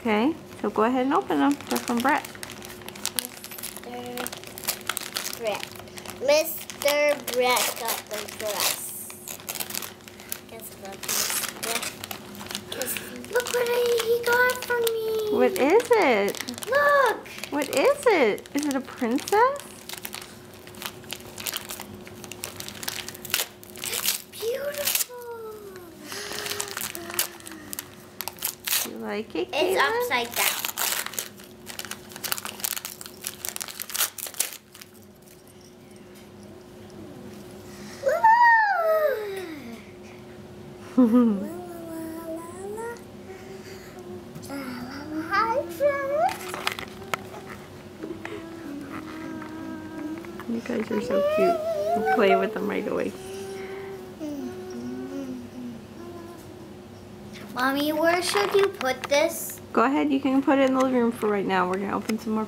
Okay, so go ahead and open them. They're from Brett. Mr. Brett got them for us. Look what he got for me. What is it? Look. What is it? Is it a princess? It's beautiful. You like it, It's Caitlin? upside down. Hi, friend. You guys are so cute. We'll play with them right away. Mommy, where should you put this? Go ahead, you can put it in the living room for right now. We're going to open some more